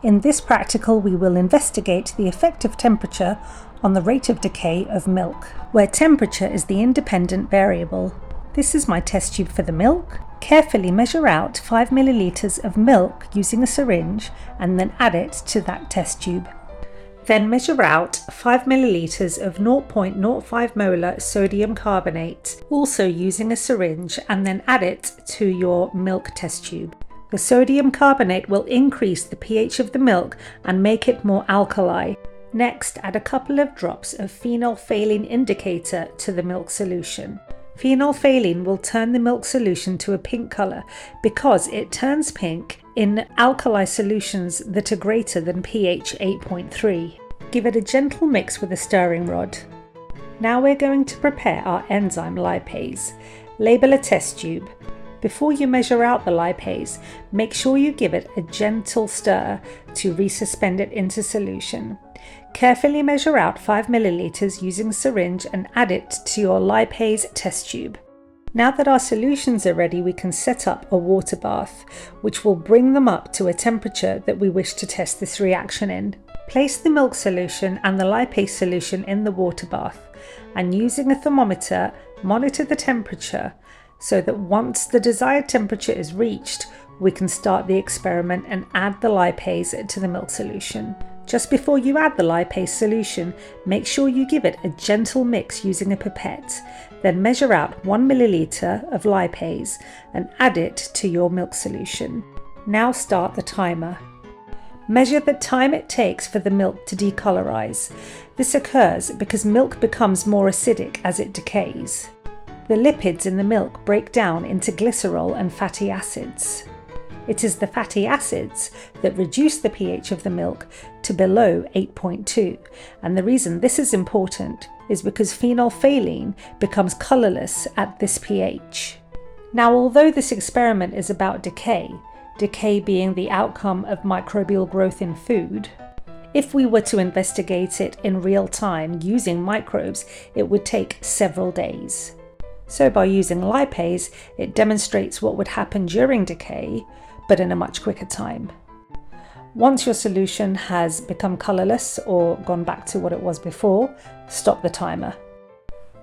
In this practical, we will investigate the effect of temperature on the rate of decay of milk, where temperature is the independent variable. This is my test tube for the milk. Carefully measure out 5 milliliters of milk using a syringe and then add it to that test tube. Then measure out 5 milliliters of 0.05 molar sodium carbonate, also using a syringe, and then add it to your milk test tube. The sodium carbonate will increase the pH of the milk and make it more alkali. Next, add a couple of drops of phenolphthalein indicator to the milk solution. Phenolphthalein will turn the milk solution to a pink colour because it turns pink in alkali solutions that are greater than pH 8.3. Give it a gentle mix with a stirring rod. Now we're going to prepare our enzyme lipase. Label a test tube. Before you measure out the lipase, make sure you give it a gentle stir to resuspend it into solution. Carefully measure out 5 milliliters using a syringe and add it to your lipase test tube. Now that our solutions are ready, we can set up a water bath, which will bring them up to a temperature that we wish to test this reaction in. Place the milk solution and the lipase solution in the water bath, and using a thermometer, monitor the temperature so that once the desired temperature is reached, we can start the experiment and add the lipase to the milk solution. Just before you add the lipase solution, make sure you give it a gentle mix using a pipette. Then measure out 1 milliliter of lipase and add it to your milk solution. Now start the timer. Measure the time it takes for the milk to decolorize. This occurs because milk becomes more acidic as it decays. The lipids in the milk break down into glycerol and fatty acids. It is the fatty acids that reduce the pH of the milk to below 8.2, and the reason this is important is because phenolphthalein becomes colourless at this pH. Now, although this experiment is about decay being the outcome of microbial growth in food, if we were to investigate it in real time using microbes, it would take several days. So by using lipase, it demonstrates what would happen during decay, but in a much quicker time. Once your solution has become colourless or gone back to what it was before, stop the timer.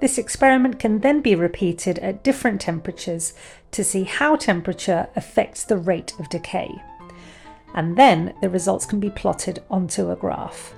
This experiment can then be repeated at different temperatures to see how temperature affects the rate of decay. And then the results can be plotted onto a graph.